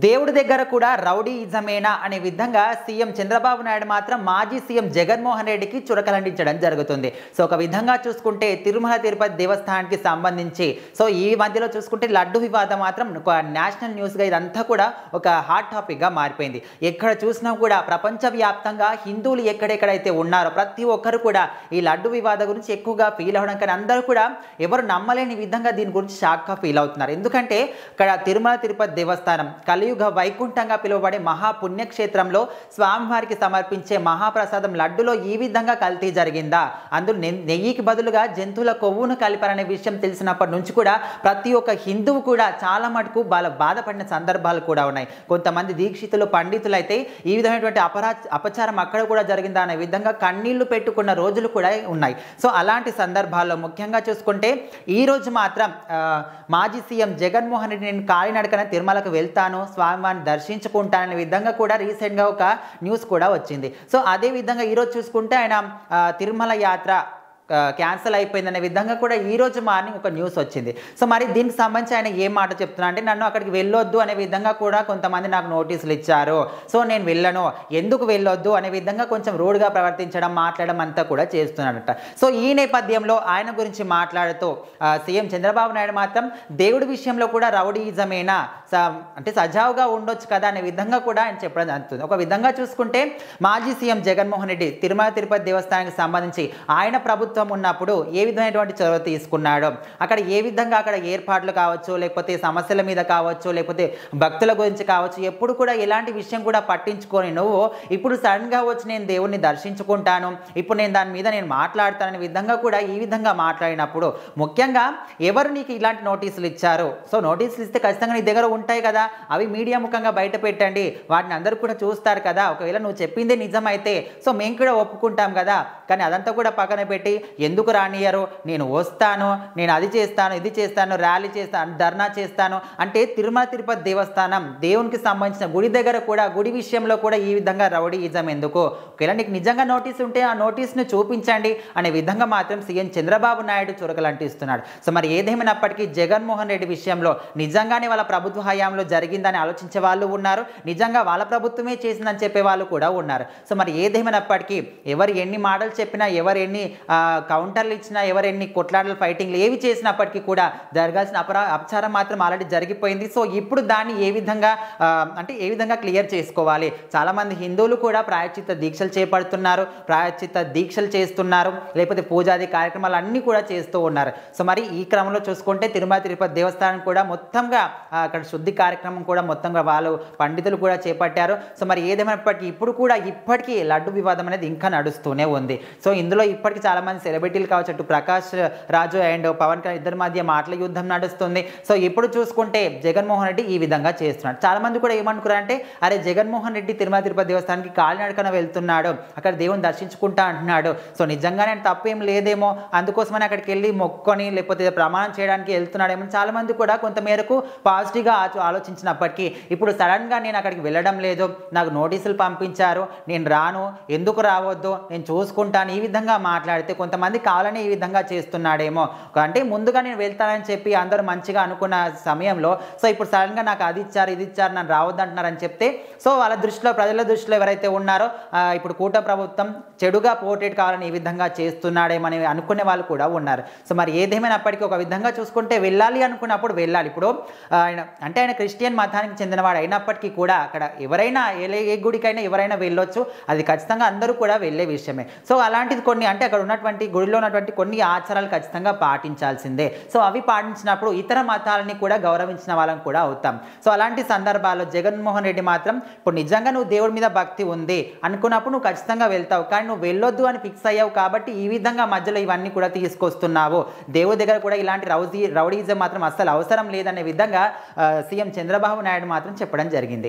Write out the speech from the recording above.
దేవుడి దగ్గర కూడా రౌడీయిజమేనా అనే విధంగా సీఎం చంద్రబాబు నాయుడు మాత్రం మాజీ సీఎం జగన్మోహన్ రెడ్డికి చురకలంటించడం జరుగుతుంది. సో ఒక విధంగా చూసుకుంటే తిరుమల తిరుపతి దేవస్థానానికి సంబంధించి సో ఈ మధ్యలో చూసుకుంటే లడ్డు వివాదం మాత్రం ఒక నేషనల్ న్యూస్గా ఇదంతా కూడా ఒక హాట్ టాపిక్గా మారిపోయింది. ఎక్కడ చూసినా కూడా ప్రపంచవ్యాప్తంగా హిందువులు ఎక్కడెక్కడైతే ఉన్నారో ప్రతి ఒక్కరు కూడా ఈ లడ్డు వివాదం గురించి ఎక్కువగా ఫీల్ అవ్వడం, కానీ అందరూ కూడా ఎవరు నమ్మలేని విధంగా దీని గురించి షాక్గా ఫీల్ అవుతున్నారు. ఎందుకంటే ఇక్కడ తిరుమల తిరుపతి దేవస్థానం కలియుగ వైకుంఠంగా పిలువబడే మహాపుణ్యక్షేత్రంలో స్వామివారికి సమర్పించే మహాప్రసాదం లడ్డులో ఈ విధంగా కల్తీ జరిగిందా, అందులో నెయ్యికి బదులుగా జంతువుల కొవ్వును కలిపారనే విషయం తెలిసినప్పటి నుంచి కూడా ప్రతి ఒక్క హిందువు కూడా చాలా మటుకు బాధపడిన సందర్భాలు కూడా ఉన్నాయి. కొంతమంది దీక్షితులు పండితులు అయితే ఈ విధమైనటువంటి అపచారం అక్కడ కూడా జరిగిందా అనే విధంగా కన్నీళ్లు పెట్టుకున్న రోజులు కూడా ఉన్నాయి. సో అలాంటి సందర్భాల్లో ముఖ్యంగా చూసుకుంటే ఈ రోజు మాత్రం మాజీ సీఎం జగన్మోహన్ రెడ్డి నేను కాలినడకన తిరుమలకు వెళ్తాను, స్వామివారిని దర్శించుకుంటాననే విధంగా కూడా రీసెంట్గా ఒక న్యూస్ కూడా వచ్చింది. సో అదే విధంగా ఈరోజు చూసుకుంటే ఆయన తిరుమల యాత్ర క్యాన్సిల్ అయిపోయిందనే విధంగా కూడా ఈరోజు మార్నింగ్ ఒక న్యూస్ వచ్చింది. సో మరి దీనికి సంబంధించి ఆయన ఏం మాట చెప్తున్నా అంటే నన్ను అక్కడికి వెళ్ళొద్దు అనే విధంగా కూడా కొంతమంది నాకు నోటీసులు ఇచ్చారు, సో నేను వెళ్ళను, ఎందుకు వెళ్ళొద్దు అనే విధంగా కొంచెం రూడ్గా ప్రవర్తించడం మాట్లాడడం అంతా కూడా చేస్తున్నాడట. సో ఈ నేపథ్యంలో ఆయన గురించి మాట్లాడుతూ సీఎం చంద్రబాబు నాయుడు మాత్రం దేవుడి విషయంలో కూడా రౌడీయిజమేనా, అంటే సజావుగా ఉండొచ్చు కదా అనే విధంగా కూడా ఆయన చెప్పడం జరుగుతుంది. ఒక విధంగా చూసుకుంటే మాజీ సీఎం జగన్మోహన్ రెడ్డి తిరుమల తిరుపతి దేవస్థానానికి సంబంధించి ఆయన ప్రభుత్వం ఉన్నప్పుడు ఏ విధమైనటువంటి చొరవ తీసుకున్నాడో, అక్కడ ఏ విధంగా అక్కడ ఏర్పాట్లు కావచ్చు, లేకపోతే సమస్యల మీద కావచ్చు, లేకపోతే భక్తుల గురించి కావచ్చు, ఎప్పుడు కూడా ఎలాంటి విషయం కూడా పట్టించుకొని నువ్వు ఇప్పుడు సడన్గా వచ్చి నేను దేవుణ్ణి దర్శించుకుంటాను, ఇప్పుడు నేను దాని మీద నేను మాట్లాడతాననే విధంగా కూడా ఈ విధంగా మాట్లాడినప్పుడు ముఖ్యంగా ఎవరు నీకు ఇలాంటి నోటీసులు ఇచ్చారు, సో నోటీసులు ఇస్తే ఖచ్చితంగా నీ దగ్గర ఉంటాయి కదా, అవి మీడియా ముఖంగా బయట పెట్టండి, వాటిని అందరూ కూడా చూస్తారు కదా, ఒకవేళ నువ్వు చెప్పిందే నిజమైతే సో మేము కూడా ఒప్పుకుంటాం కదా, కానీ అదంతా కూడా పక్కన పెట్టి ఎందుకు రానియరు, నేను వస్తాను, నేను అది చేస్తాను, ఇది చేస్తాను, ర్యాలీ చేస్తాను, ధర్నా చేస్తాను అంటే తిరుమల తిరుపతి దేవస్థానం దేవునికి సంబంధించిన గుడి దగ్గర కూడా గుడి విషయంలో కూడా ఈ విధంగా రౌడీయిజం ఎందుకు, ఒకవేళ నీకు నిజంగా నోటీస్ ఉంటే ఆ నోటీస్ను చూపించండి అనే విధంగా మాత్రం సీఎం చంద్రబాబు నాయుడు చురకలంటిస్తున్నాడు. సో మరి ఏదేమైనప్పటికీ జగన్మోహన్ రెడ్డి విషయంలో నిజంగానే వాళ్ళ ప్రభుత్వ హయాంలో జరిగిందని ఆలోచించే వాళ్ళు ఉన్నారు, నిజంగా వాళ్ళ ప్రభుత్వమే చేసిందని చెప్పే వాళ్ళు కూడా ఉన్నారు. సో మరి ఏదేమైనప్పటికీ ఎవరు ఎన్ని మాటలు చెప్పినా, ఎవరు ఎన్ని కౌంటర్లు ఇచ్చినా, ఎవరు ఎన్ని కొట్లాటలు ఫైటింగ్లు ఏవి చేసినప్పటికీ కూడా జరగాల్సిన అపచారం మాత్రం ఆల్రెడీ జరిగిపోయింది. సో ఇప్పుడు దాన్ని ఏ విధంగా క్లియర్ చేసుకోవాలి. చాలామంది హిందువులు కూడా ప్రాయశ్చిత్త దీక్షలు చేపడుతున్నారు, ప్రాయశ్చిత్త దీక్షలు చేస్తున్నారు, లేకపోతే పూజాది కార్యక్రమాలు అన్నీ కూడా చేస్తూ ఉన్నారు. సో మరి ఈ క్రమంలో చూసుకుంటే తిరుమల తిరుపతి దేవస్థానం కూడా మొత్తంగా అక్కడ శుద్ధి కార్యక్రమం కూడా మొత్తంగా వాళ్ళు పండితులు కూడా చేపట్టారు. సో మరి ఏదేమైనప్పటికీ ఇప్పటికీ లడ్డు వివాదం అనేది ఇంకా నడుస్తూనే ఉంది. సో ఇందులో ఇప్పటికీ చాలా మంది సెలబ్రిటీలు కావచ్చు, అటు ప్రకాష్ రాజు అండ్ పవన్ కళ్యాణ్ ఇద్దరి మధ్య మాటల యుద్ధం నడుస్తుంది. సో ఇప్పుడు చూసుకుంటే జగన్మోహన్ రెడ్డి ఈ విధంగా చేస్తున్నాడు. చాలా మంది కూడా ఏమనుకున్నారంటే అరే జగన్మోహన్ రెడ్డి తిరుమల తిరుపతి దేవస్థానానికి కాలినడకన వెళ్తున్నాడు, అక్కడ దేవుని దర్శించుకుంటా అంటున్నాడు, సో నిజంగానే తప్పేం లేదేమో, అందుకోసమని అక్కడికి వెళ్ళి మొక్కుకొని లేకపోతే ప్రమాణం చేయడానికి వెళ్తున్నాడేమో చాలా మంది కూడా కొంతమేరకు పాజిటివ్గా ఆలోచించినప్పటికీ ఇప్పుడు సడన్గా నేను అక్కడికి వెళ్ళడం లేదు, నాకు నోటీసులు పంపించారు, నేను రాను, ఎందుకు రావద్దు, నేను చూసుకుంటాను, ఈ విధంగా మాట్లాడితే కొంతమంది కావాలని ఈ విధంగా చేస్తున్నాడేమో, అంటే ముందుగా నేను వెళ్తానని చెప్పి అందరూ మంచిగా అనుకున్న సమయంలో సో ఇప్పుడు సడన్గా నాకు అది ఇచ్చారు, ఇది ఇచ్చారు, నన్ను రావద్దు అంటున్నారని చెప్తే సో వాళ్ళ దృష్టిలో, ప్రజల దృష్టిలో ఎవరైతే ఉన్నారో ఇప్పుడు కూటమి ప్రభుత్వం చెడుగా పోర్ట్రేట్ కావాలని ఈ విధంగా చేస్తున్నాడేమని అనుకునే వాళ్ళు కూడా ఉన్నారు. సో మరి ఏదేమైనప్పటికీ ఒక విధంగా చూసుకుంటే వెళ్ళాలి అనుకున్నప్పుడు వెళ్ళాలి. ఇప్పుడు ఆయన క్రిస్టియన్ మతానికి చెందినవాడు అయినప్పటికీ కూడా అక్కడ ఎవరైనా ఏ గుడికైనా ఎవరైనా వెళ్ళొచ్చు, అది ఖచ్చితంగా అందరూ కూడా వెళ్ళే విషయమే. సో అలాంటిది కొన్ని అంటే అక్కడ ఉన్నటువంటి గుడిలో ఉన్నటువంటి కొన్ని ఆచారాలు ఖచ్చితంగా పాటించాల్సిందే. సో అవి పాటించినప్పుడు ఇతర మతాలని కూడా గౌరవించిన వాళ్ళని కూడా అవుతాం. సో అలాంటి సందర్భాల్లో జగన్మోహన్ రెడ్డి మాత్రం ఇప్పుడు నిజంగా నువ్వు దేవుడి మీద భక్తి ఉంది అనుకున్నప్పుడు నువ్వు ఖచ్చితంగా వెళ్తావు, కానీ నువ్వు వెళ్ళొద్దు అని ఫిక్స్ అయ్యావు కాబట్టి ఈ విధంగా మధ్యలో ఇవన్నీ కూడా తీసుకొస్తున్నావు, దేవుడి దగ్గర కూడా ఇలాంటి రౌడీయిజం మాత్రం అస్సలు అవసరం లేదనే విధంగా సీఎం చంద్రబాబు నాయుడు మాత్రం చెప్పడం జరిగింది.